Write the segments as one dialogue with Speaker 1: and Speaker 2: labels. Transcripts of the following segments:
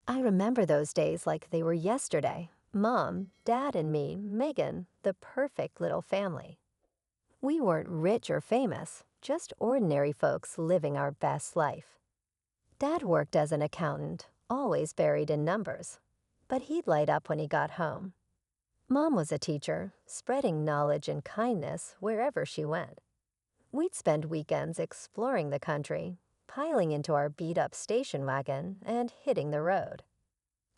Speaker 1: I remember those days like they were yesterday. Mom, Dad, and me, Megan, the perfect little family. We weren't rich or famous, just ordinary folks living our best life. Dad worked as an accountant, always buried in numbers, but he'd light up when he got home. Mom was a teacher, spreading knowledge and kindness wherever she went. We'd spend weekends exploring the country, piling into our beat-up station wagon and hitting the road.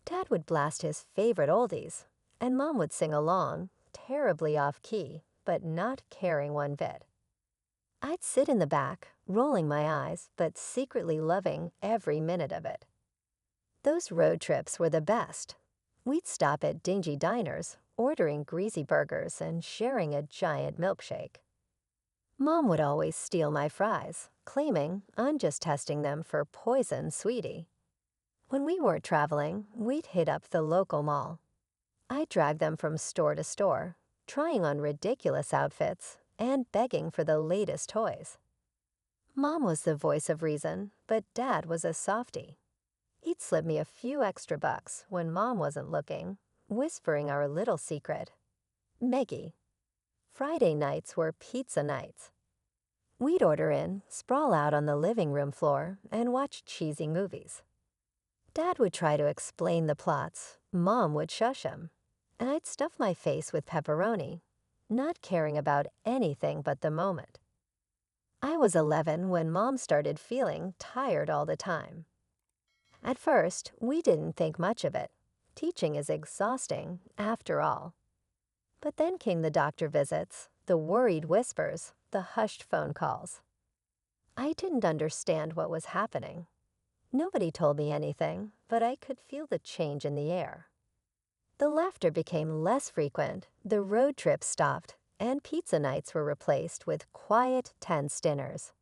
Speaker 1: Dad would blast his favorite oldies, and Mom would sing along, terribly off-key, but not caring one bit. I'd sit in the back, rolling my eyes, but secretly loving every minute of it. Those road trips were the best. We'd stop at dingy diners, ordering greasy burgers and sharing a giant milkshake. Mom would always steal my fries, claiming I'm just testing them for poison, sweetie. When we weren't traveling, we'd hit up the local mall. I'd drag them from store to store, trying on ridiculous outfits and begging for the latest toys. Mom was the voice of reason, but Dad was a softie. He'd slip me a few extra bucks when Mom wasn't looking, whispering our little secret. Meggie. Friday nights were pizza nights. We'd order in, sprawl out on the living room floor, and watch cheesy movies. Dad would try to explain the plots, Mom would shush him, and I'd stuff my face with pepperoni, not caring about anything but the moment. I was 11 when Mom started feeling tired all the time. At first, we didn't think much of it. Teaching is exhausting, after all. But then came the doctor visits, the worried whispers, the hushed phone calls. I didn't understand what was happening. Nobody told me anything, but I could feel the change in the air. The laughter became less frequent, the road trips stopped, and pizza nights were replaced with quiet, tense dinners.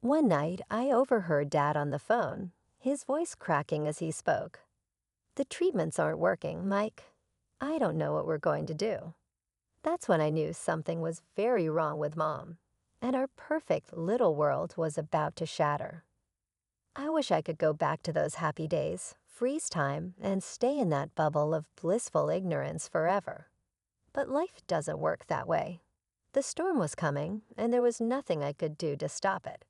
Speaker 1: One night, I overheard Dad on the phone, his voice cracking as he spoke. "The treatments aren't working, Mike. I don't know what we're going to do." That's when I knew something was very wrong with Mom, and our perfect little world was about to shatter. I wish I could go back to those happy days, freeze time, and stay in that bubble of blissful ignorance forever. But life doesn't work that way. The storm was coming, and there was nothing I could do to stop it.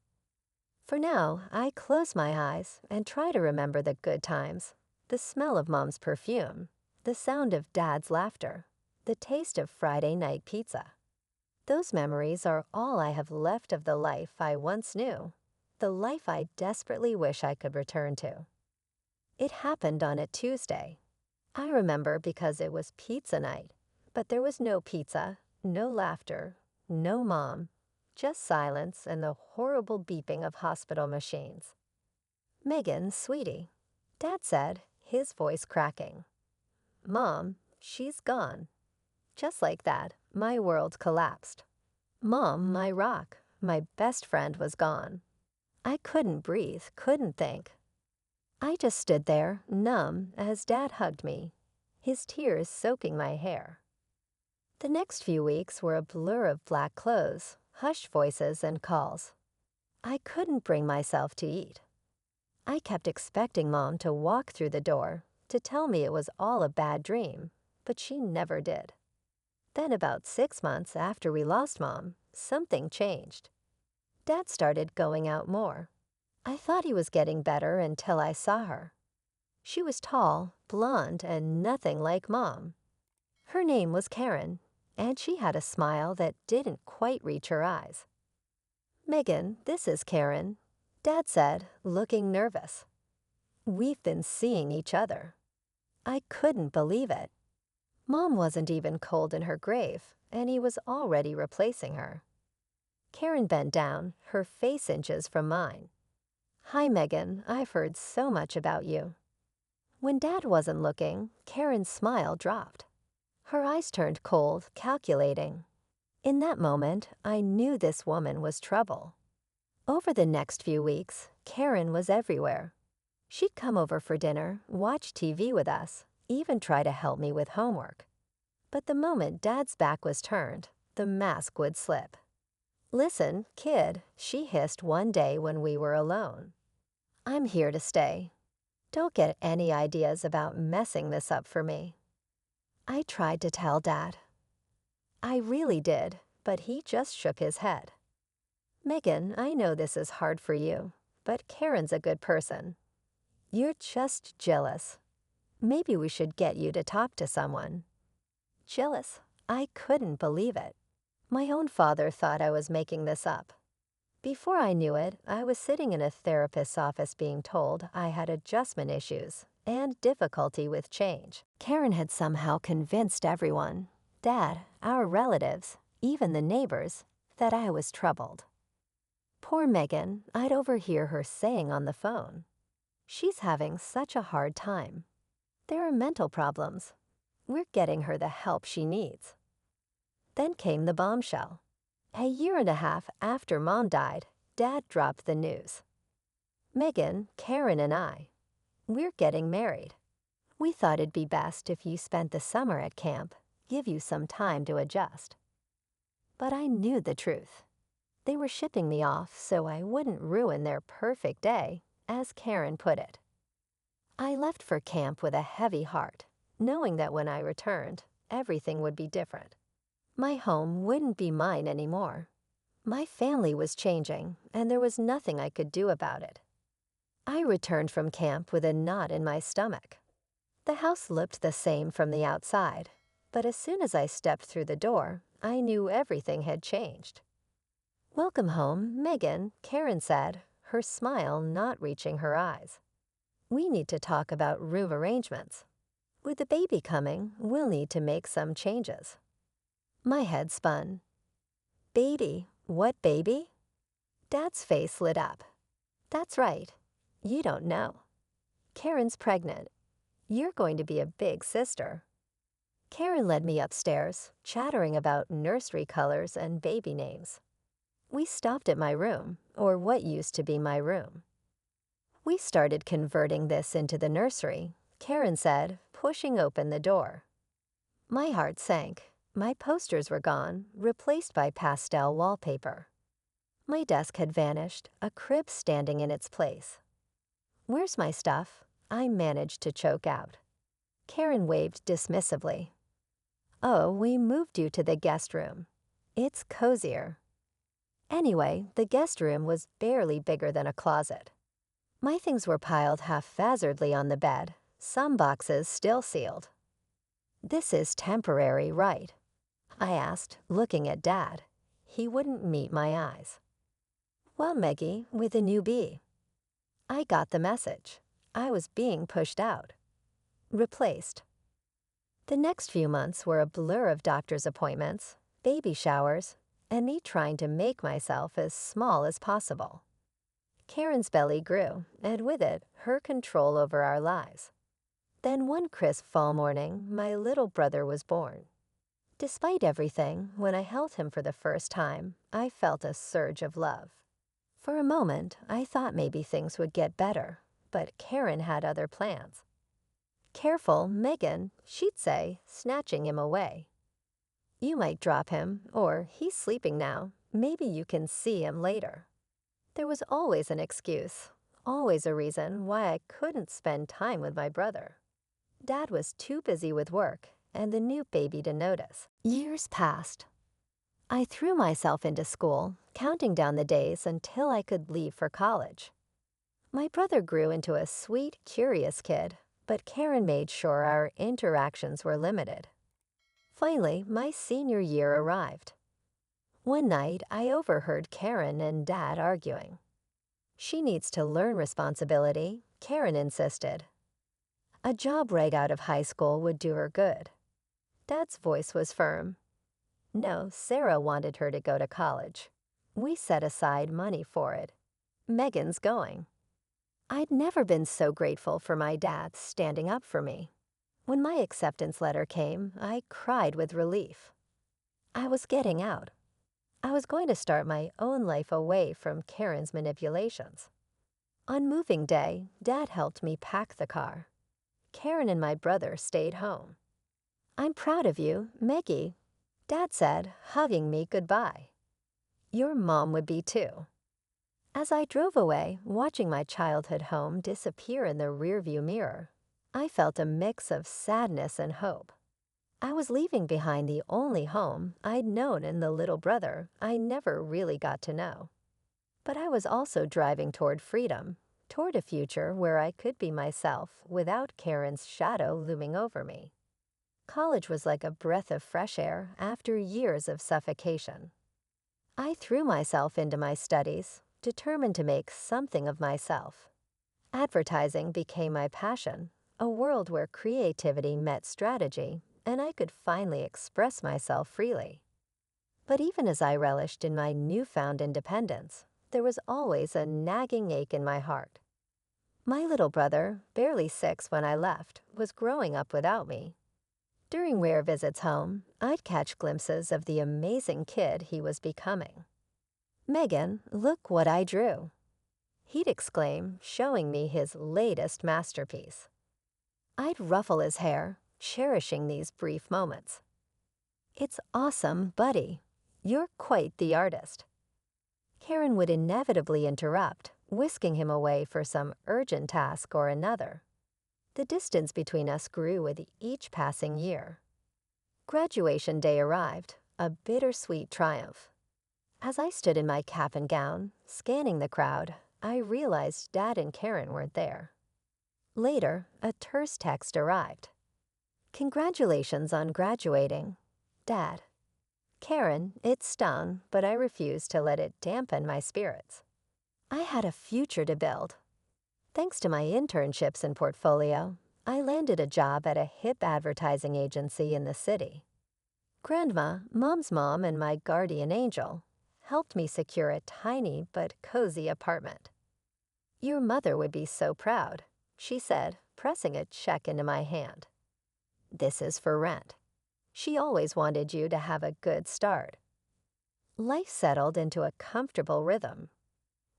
Speaker 1: For now, I close my eyes and try to remember the good times, the smell of Mom's perfume, the sound of Dad's laughter, the taste of Friday night pizza. Those memories are all I have left of the life I once knew, the life I desperately wish I could return to. It happened on a Tuesday. I remember because it was pizza night, but there was no pizza, no laughter, no Mom, just silence and the horrible beeping of hospital machines. "Megan, sweetie," Dad said, his voice cracking. "Mom, she's gone." Just like that, my world collapsed. Mom, my rock, my best friend, was gone. I couldn't breathe, couldn't think. I just stood there, numb, as Dad hugged me, his tears soaking my hair. The next few weeks were a blur of black clothes, hushed voices, and calls. I couldn't bring myself to eat. I kept expecting Mom to walk through the door, to tell me it was all a bad dream, but she never did. Then about 6 months after we lost Mom, something changed. Dad started going out more. I thought he was getting better until I saw her. She was tall, blonde, and nothing like Mom. Her name was Karen, and she had a smile that didn't quite reach her eyes. "Megan, this is Karen," Dad said, looking nervous. "We've been seeing each other." I couldn't believe it. Mom wasn't even cold in her grave, and he was already replacing her. Karen bent down, her face inches from mine. "Hi, Megan, I've heard so much about you." When Dad wasn't looking, Karen's smile dropped. Her eyes turned cold, calculating. In that moment, I knew this woman was trouble. Over the next few weeks, Karen was everywhere. She'd come over for dinner, watch TV with us, even try to help me with homework. But the moment Dad's back was turned, the mask would slip. "Listen, kid," she hissed one day when we were alone. "I'm here to stay." Don't get any ideas about messing this up for me. I tried to tell Dad. I really did, but he just shook his head. Megan, I know this is hard for you, but Karen's a good person. You're just jealous. Maybe we should get you to talk to someone. Jealous? I couldn't believe it. My own father thought I was making this up. Before I knew it, I was sitting in a therapist's office being told I had adjustment issues and difficulty with change. Karen had somehow convinced everyone, Dad, our relatives, even the neighbors, that I was troubled. Poor Megan, I'd overhear her saying on the phone, she's having such a hard time. There are mental problems. We're getting her the help she needs. Then came the bombshell. A year and a half after Mom died, Dad dropped the news. Megan, Karen, and we're getting married. We thought it'd be best if you spent the summer at camp, give you some time to adjust. But I knew the truth. They were shipping me off so I wouldn't ruin their perfect day, as Karen put it. I left for camp with a heavy heart, knowing that when I returned, everything would be different. My home wouldn't be mine anymore. My family was changing, and there was nothing I could do about it. I returned from camp with a knot in my stomach. The house looked the same from the outside, but as soon as I stepped through the door, I knew everything had changed. Welcome home, Megan, Karen said, her smile not reaching her eyes. We need to talk about room arrangements. With the baby coming, we'll need to make some changes. My head spun. Baby? What baby? Dad's face lit up. That's right. You don't know. Karen's pregnant. You're going to be a big sister. Karen led me upstairs, chattering about nursery colors and baby names. We stopped at my room, or what used to be my room. We started converting this into the nursery, Karen said, pushing open the door. My heart sank. My posters were gone, replaced by pastel wallpaper. My desk had vanished, a crib standing in its place. Where's my stuff? I managed to choke out. Karen waved dismissively. Oh, we moved you to the guest room. It's cozier. Anyway, the guest room was barely bigger than a closet. My things were piled haphazardly on the bed, some boxes still sealed. This is temporary, right? I asked, looking at Dad. He wouldn't meet my eyes. Well, Meggie, with a new bee. I got the message. I was being pushed out. Replaced. The next few months were a blur of doctor's appointments, baby showers, and me trying to make myself as small as possible. Karen's belly grew, and with it, her control over our lives. Then one crisp fall morning, my little brother was born. Despite everything, when I held him for the first time, I felt a surge of love. For a moment, I thought maybe things would get better, but Karen had other plans. Careful, Megan, she'd say, snatching him away. You might drop him, or he's sleeping now. Maybe you can see him later. There was always an excuse, always a reason why I couldn't spend time with my brother. Dad was too busy with work and the new baby to notice. Years passed. I threw myself into school, counting down the days until I could leave for college. My brother grew into a sweet, curious kid, but Karen made sure our interactions were limited. Finally, my senior year arrived. One night, I overheard Karen and Dad arguing. She needs to learn responsibility, Karen insisted. A job right out of high school would do her good. Dad's voice was firm. No, Sarah wanted her to go to college. We set aside money for it. Megan's going. I'd never been so grateful for my dad standing up for me. When my acceptance letter came, I cried with relief. I was getting out. I was going to start my own life away from Karen's manipulations. On moving day, Dad helped me pack the car. Karen and my brother stayed home. I'm proud of you, Meggie, Dad said, hugging me goodbye. Your mom would be too. As I drove away, watching my childhood home disappear in the rearview mirror, I felt a mix of sadness and hope. I was leaving behind the only home I'd known and the little brother I never really got to know. But I was also driving toward freedom, toward a future where I could be myself without Karen's shadow looming over me. College was like a breath of fresh air after years of suffocation. I threw myself into my studies, determined to make something of myself. Advertising became my passion, a world where creativity met strategy, and I could finally express myself freely. But even as I relished in my newfound independence, there was always a nagging ache in my heart. My little brother, barely 6 when I left, was growing up without me. During rare visits home, I'd catch glimpses of the amazing kid he was becoming. "Megan, look what I drew," he'd exclaim, showing me his latest masterpiece. I'd ruffle his hair, cherishing these brief moments. "It's awesome, buddy. You're quite the artist." Karen would inevitably interrupt, whisking him away for some urgent task or another. The distance between us grew with each passing year. Graduation day arrived, a bittersweet triumph. As I stood in my cap and gown, scanning the crowd, I realized Dad and Karen weren't there. Later, a terse text arrived. "Congratulations on graduating, Dad." Karen, it stung, but I refused to let it dampen my spirits. I had a future to build. Thanks to my internships and portfolio, I landed a job at a hip advertising agency in the city. Grandma, Mom's mom, and my guardian angel helped me secure a tiny but cozy apartment. "Your mother would be so proud," she said, pressing a check into my hand. "This is for rent. She always wanted you to have a good start." Life settled into a comfortable rhythm.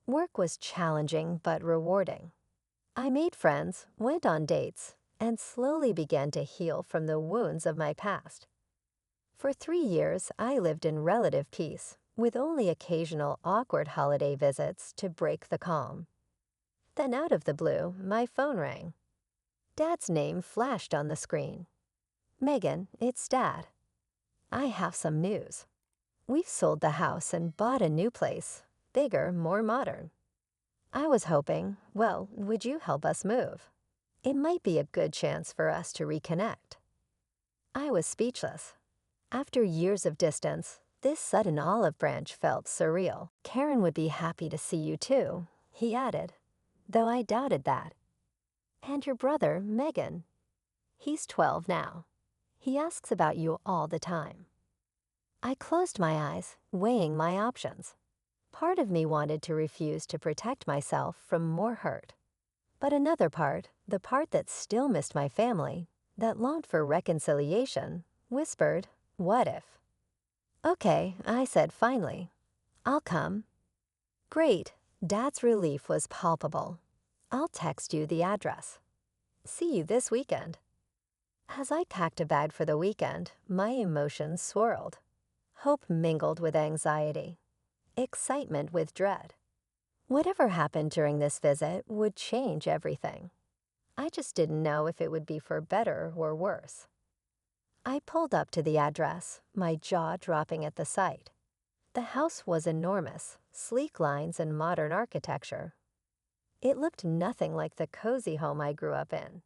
Speaker 1: Work was challenging but rewarding. I made friends, went on dates, and slowly began to heal from the wounds of my past. For 3 years, I lived in relative peace, with only occasional awkward holiday visits to break the calm. Then out of the blue, my phone rang. Dad's name flashed on the screen. "Megan, it's Dad. I have some news. We've sold the house and bought a new place, bigger, more modern. I was hoping, well, would you help us move? It might be a good chance for us to reconnect." I was speechless. After years of distance, this sudden olive branch felt surreal. "Karen would be happy to see you too," he added, though I doubted that. "And your brother, Megan. He's 12 now. He asks about you all the time." I closed my eyes, weighing my options. Part of me wanted to refuse to protect myself from more hurt. But another part, the part that still missed my family, that longed for reconciliation, whispered, "What if?" "Okay," I said finally. "I'll come." "Great." Dad's relief was palpable. "I'll text you the address. See you this weekend." As I packed a bag for the weekend, my emotions swirled. Hope mingled with anxiety, excitement with dread. Whatever happened during this visit would change everything. I just didn't know if it would be for better or worse. I pulled up to the address, my jaw dropping at the sight. The house was enormous, sleek lines and modern architecture. It looked nothing like the cozy home I grew up in.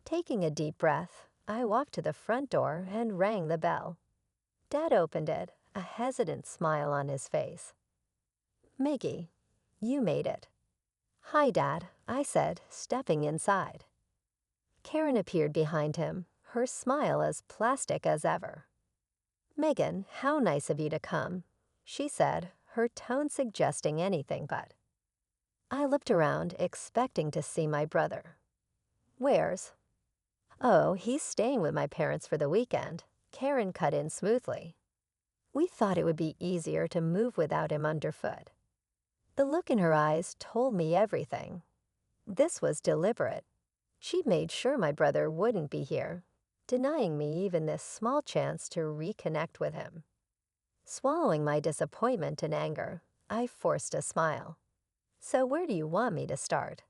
Speaker 1: Taking a deep breath, I walked to the front door and rang the bell. Dad opened it, a hesitant smile on his face. "Maggie, you made it." "Hi, Dad," I said, stepping inside. Karen appeared behind him, her smile as plastic as ever. "Megan, how nice of you to come," she said, her tone suggesting anything but. I looked around, expecting to see my brother. "Where's?" "Oh, he's staying with my parents for the weekend," Karen cut in smoothly. "We thought it would be easier to move without him underfoot." The look in her eyes told me everything. This was deliberate. She'd made sure my brother wouldn't be here, denying me even this small chance to reconnect with him. Swallowing my disappointment and anger, I forced a smile. So where do you want me to start?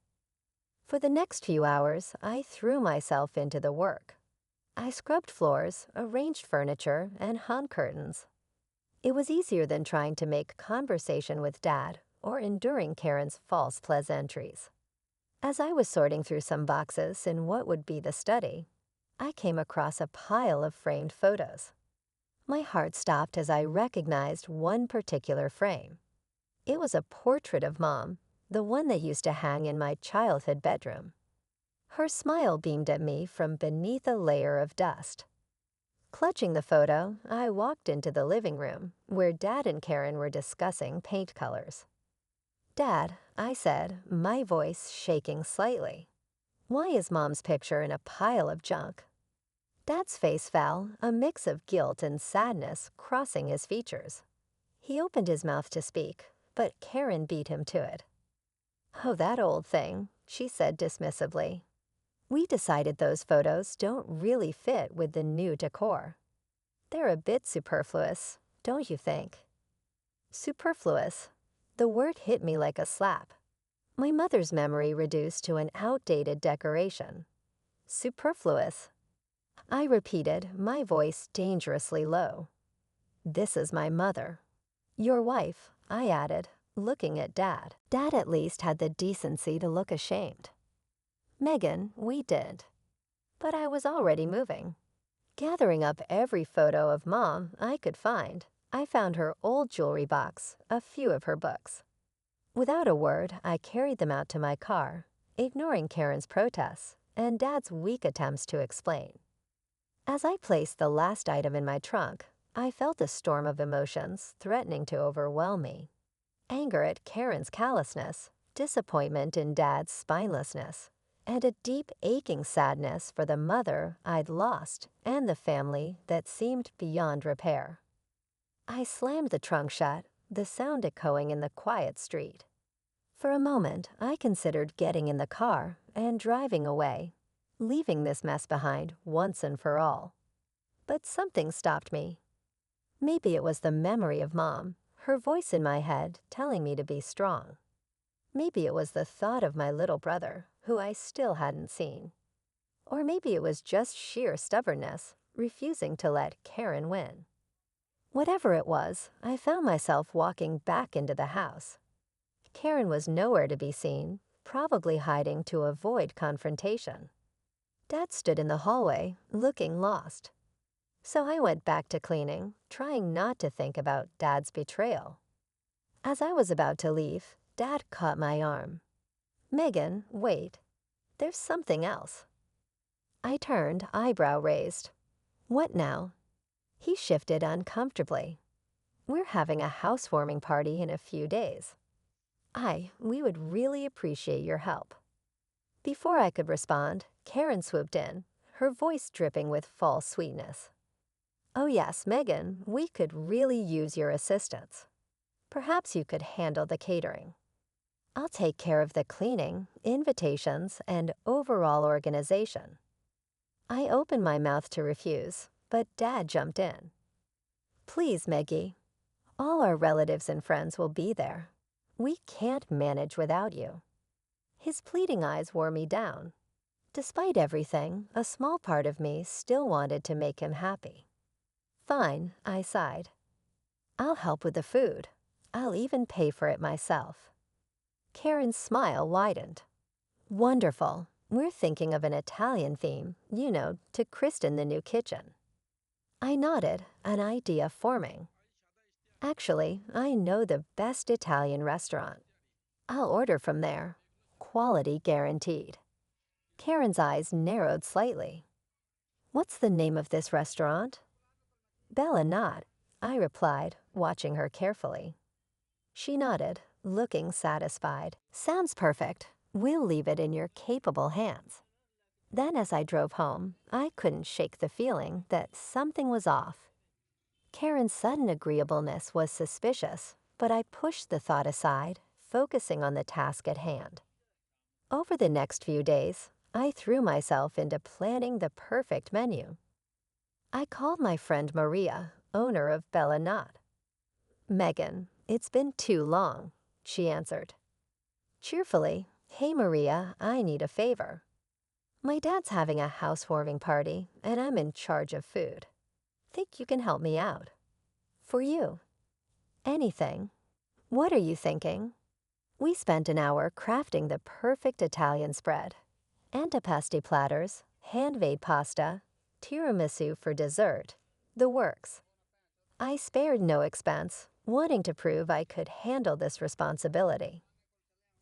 Speaker 1: For the next few hours, I threw myself into the work. I scrubbed floors, arranged furniture, and hung curtains. It was easier than trying to make conversation with Dad or enduring Karen's false pleasantries. As I was sorting through some boxes in what would be the study, I came across a pile of framed photos. My heart stopped as I recognized one particular frame. It was a portrait of Mom, the one that used to hang in my childhood bedroom. Her smile beamed at me from beneath a layer of dust. Clutching the photo, I walked into the living room, where Dad and Karen were discussing paint colors. "Dad," I said, my voice shaking slightly, "why is Mom's picture in a pile of junk?" Dad's face fell, a mix of guilt and sadness crossing his features. He opened his mouth to speak, but Karen beat him to it. "Oh, that old thing," she said dismissively. "We decided those photos don't really fit with the new decor. They're a bit superfluous, don't you think?" Superfluous. The word hit me like a slap. My mother's memory reduced to an outdated decoration. Superfluous. I repeated, my voice dangerously low. "This is my mother." "Your wife," I added, looking at Dad. Dad at least had the decency to look ashamed. "Megan, we did." But I was already moving. Gathering up every photo of Mom I could find, I found her old jewelry box, a few of her books. Without a word, I carried them out to my car, ignoring Karen's protests and Dad's weak attempts to explain. As I placed the last item in my trunk, I felt a storm of emotions threatening to overwhelm me. Anger at Karen's callousness, disappointment in Dad's spinelessness, and a deep aching sadness for the mother I'd lost and the family that seemed beyond repair. I slammed the trunk shut, the sound echoing in the quiet street. For a moment, I considered getting in the car and driving away, leaving this mess behind once and for all. But something stopped me. Maybe it was the memory of Mom, her voice in my head telling me to be strong. Maybe it was the thought of my little brother, who I still hadn't seen. Or maybe it was just sheer stubbornness, refusing to let Karen win. Whatever it was, I found myself walking back into the house. Karen was nowhere to be seen, probably hiding to avoid confrontation. Dad stood in the hallway, looking lost. So I went back to cleaning, trying not to think about Dad's betrayal. As I was about to leave, Dad caught my arm. "Megan, wait. There's something else." I turned, eyebrow raised. "What now?" He shifted uncomfortably. "We're having a housewarming party in a few days. We would really appreciate your help." Before I could respond, Karen swooped in, her voice dripping with false sweetness. "Oh yes, Megan, we could really use your assistance. Perhaps you could handle the catering. I'll take care of the cleaning, invitations, and overall organization." I opened my mouth to refuse, but Dad jumped in. "Please, Meggie. All our relatives and friends will be there. We can't manage without you." His pleading eyes wore me down. Despite everything, a small part of me still wanted to make him happy. "Fine," I sighed. "I'll help with the food. I'll even pay for it myself." Karen's smile widened. "Wonderful. We're thinking of an Italian theme, to christen the new kitchen." I nodded, an idea forming. "Actually, I know the best Italian restaurant. I'll order from there. Quality guaranteed." Karen's eyes narrowed slightly. "What's the name of this restaurant?" "Bella Not," I replied, watching her carefully. She nodded, looking satisfied. "Sounds perfect. We'll leave it in your capable hands." Then as I drove home, I couldn't shake the feeling that something was off. Karen's sudden agreeableness was suspicious, but I pushed the thought aside, focusing on the task at hand. Over the next few days, I threw myself into planning the perfect menu. I called my friend Maria, owner of Bella Not. "Megan, it's been too long," she answered. Cheerfully, "Hey Maria, I need a favor. My dad's having a housewarming party, and I'm in charge of food. Think you can help me out? For you. Anything. What are you thinking?" We spent an hour crafting the perfect Italian spread. Antipasti platters, handmade pasta, tiramisu for dessert, the works. I spared no expense, wanting to prove I could handle this responsibility.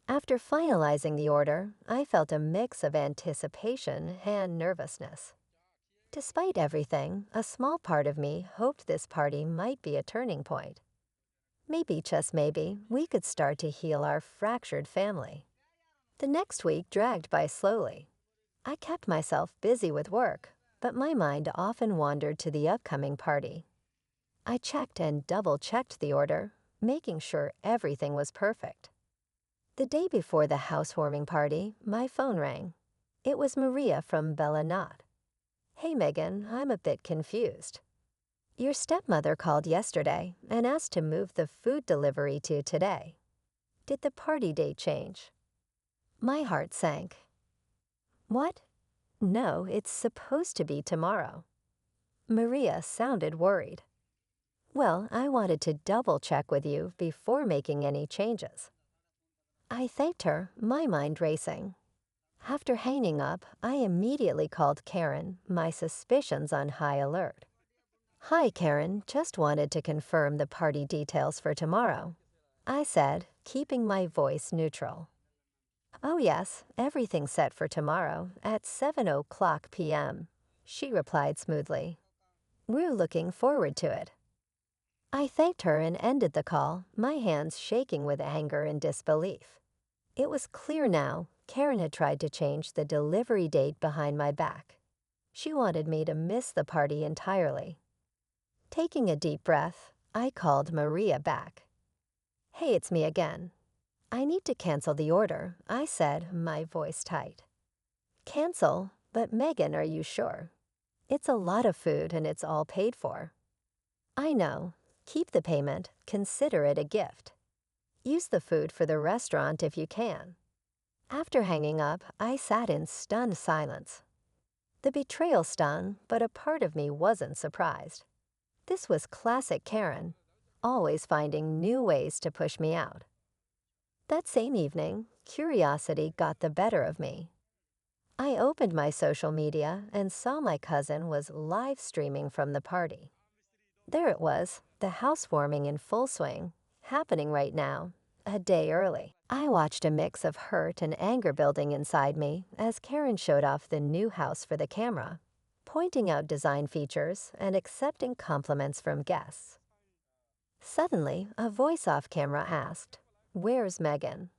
Speaker 1: After finalizing the order, I felt a mix of anticipation and nervousness. Despite everything, a small part of me hoped this party might be a turning point. Maybe, just maybe, we could start to heal our fractured family. The next week dragged by slowly. I kept myself busy with work, but my mind often wandered to the upcoming party. I checked and double-checked the order, making sure everything was perfect. The day before the housewarming party, my phone rang. It was Maria from Bella Not. "Hey Megan, I'm a bit confused. Your stepmother called yesterday and asked to move the food delivery to today. Did the party date change?" My heart sank. "What? No, it's supposed to be tomorrow." Maria sounded worried. "Well, I wanted to double-check with you before making any changes." I thanked her, my mind racing. After hanging up, I immediately called Karen, my suspicions on high alert. "Hi, Karen, just wanted to confirm the party details for tomorrow," I said, keeping my voice neutral. "Oh yes, everything's set for tomorrow at 7:00 p.m., she replied smoothly. "We're looking forward to it." I thanked her and ended the call, my hands shaking with anger and disbelief. It was clear now, Karen had tried to change the delivery date behind my back. She wanted me to miss the party entirely. Taking a deep breath, I called Maria back. "Hey, it's me again. I need to cancel the order," I said, my voice tight. "Cancel? But Megan, are you sure? It's a lot of food and it's all paid for." "I know. Keep the payment. Consider it a gift. Use the food for the restaurant if you can." After hanging up, I sat in stunned silence. The betrayal stung, but a part of me wasn't surprised. This was classic Karen, always finding new ways to push me out. That same evening, curiosity got the better of me. I opened my social media and saw my cousin was live streaming from the party. There it was, the housewarming in full swing, happening right now, a day early. I watched a mix of hurt and anger building inside me as Karen showed off the new house for the camera, pointing out design features and accepting compliments from guests. Suddenly, a voice off camera asked, "Where's Megan?"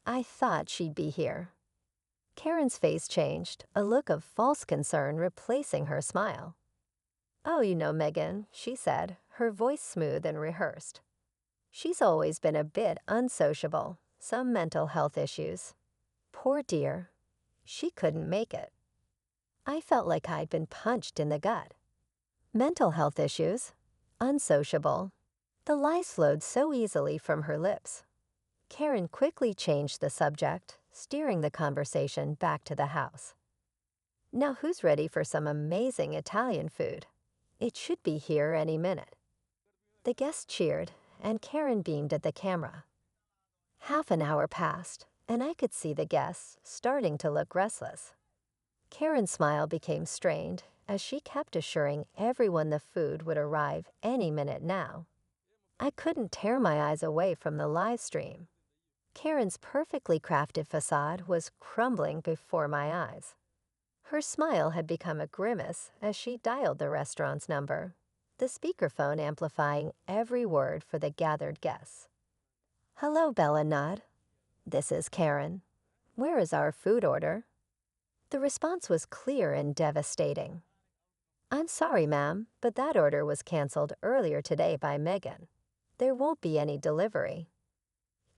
Speaker 1: I thought she'd be here. Karen's face changed, a look of false concern replacing her smile. "Oh, you know Megan," she said, her voice smooth and rehearsed. "She's always been a bit unsociable, some mental health issues. Poor dear. She couldn't make it." I felt like I'd been punched in the gut. Mental health issues? Unsociable? The lies flowed so easily from her lips. Karen quickly changed the subject, steering the conversation back to the house. "Now who's ready for some amazing Italian food? It should be here any minute." The guests cheered, and Karen beamed at the camera. Half an hour passed, and I could see the guests starting to look restless. Karen's smile became strained as she kept assuring everyone the food would arrive any minute now. I couldn't tear my eyes away from the live stream. Karen's perfectly crafted facade was crumbling before my eyes. Her smile had become a grimace as she dialed the restaurant's number, the speakerphone amplifying every word for the gathered guests. "Hello, Bella Nod. This is Karen. Where is our food order?" The response was clear and devastating. "I'm sorry, ma'am, but that order was canceled earlier today by Megan. There won't be any delivery."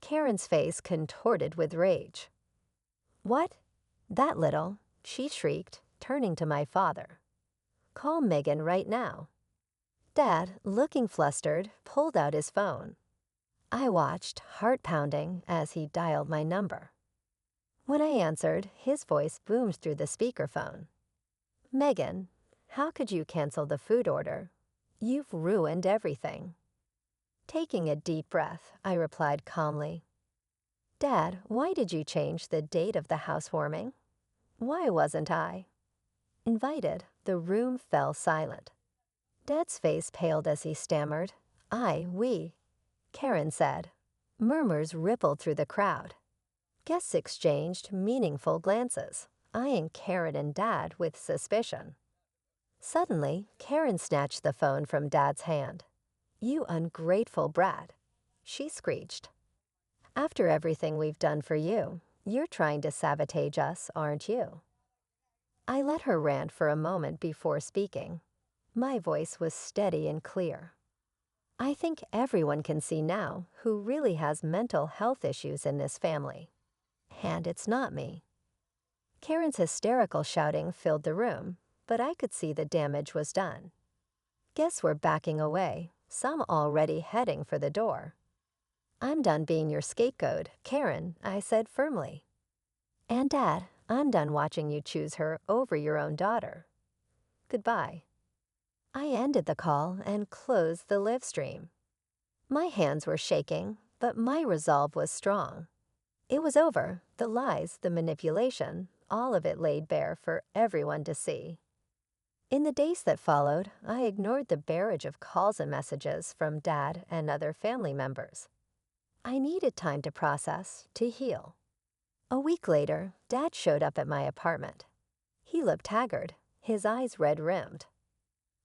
Speaker 1: Karen's face contorted with rage. "What? That little?" she shrieked, turning to my father. "Call Megan right now." Dad, looking flustered, pulled out his phone. I watched, heart pounding, as he dialed my number. When I answered, his voice boomed through the speakerphone. Megan, how could you cancel the food order? You've ruined everything. Taking a deep breath, I replied calmly, Dad, why did you change the date of the housewarming? Why wasn't I invited? The room fell silent. Dad's face paled as he stammered, we. Karen said. Murmurs rippled through the crowd. Guests exchanged meaningful glances, eyeing Karen and Dad with suspicion. Suddenly, Karen snatched the phone from Dad's hand. You ungrateful brat, she screeched. After everything we've done for you, you're trying to sabotage us, aren't you? I let her rant for a moment before speaking. My voice was steady and clear. I think everyone can see now who really has mental health issues in this family. And it's not me. Karen's hysterical shouting filled the room, but I could see the damage was done. Guests were backing away, some already heading for the door. I'm done being your scapegoat, Karen, I said firmly. And Dad, I'm done watching you choose her over your own daughter. Goodbye. I ended the call and closed the live stream. My hands were shaking, but my resolve was strong. It was over, the lies, the manipulation, all of it laid bare for everyone to see. In the days that followed, I ignored the barrage of calls and messages from Dad and other family members. I needed time to process, to heal. A week later, Dad showed up at my apartment. He looked haggard, his eyes red-rimmed.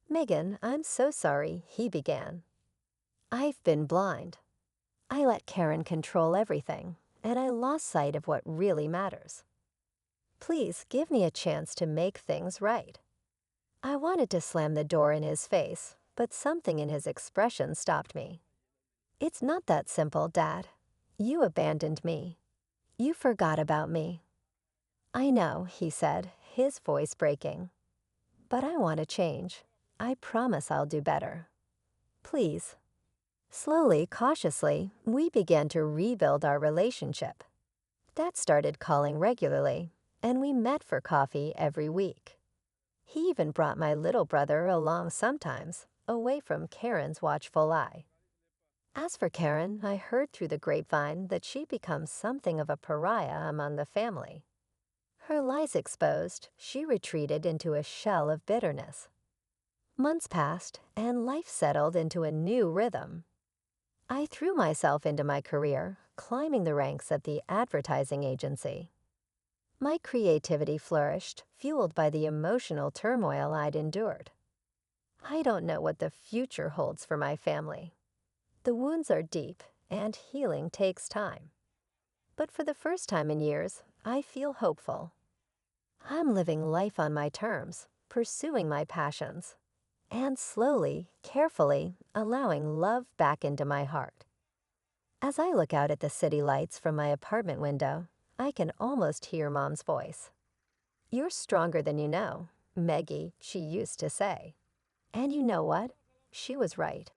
Speaker 1: Megan, I'm so sorry, he began. I've been blind. I let Karen control everything, and I lost sight of what really matters. Please give me a chance to make things right. I wanted to slam the door in his face, but something in his expression stopped me. It's not that simple, Dad. You abandoned me. You forgot about me. I know, he said, his voice breaking. But I want to change. I promise I'll do better. Please. Slowly, cautiously, we began to rebuild our relationship. Dad started calling regularly, and we met for coffee every week. He even brought my little brother along sometimes, away from Karen's watchful eye. As for Karen, I heard through the grapevine that she'd become something of a pariah among the family. Her lies exposed, she retreated into a shell of bitterness. Months passed, and life settled into a new rhythm. I threw myself into my career, climbing the ranks at the advertising agency. My creativity flourished, fueled by the emotional turmoil I'd endured. I don't know what the future holds for my family. The wounds are deep, and healing takes time. But for the first time in years, I feel hopeful. I'm living life on my terms, pursuing my passions, and slowly, carefully, allowing love back into my heart. As I look out at the city lights from my apartment window, I can almost hear Mom's voice. You're stronger than you know, Meggie, she used to say. And you know what? She was right.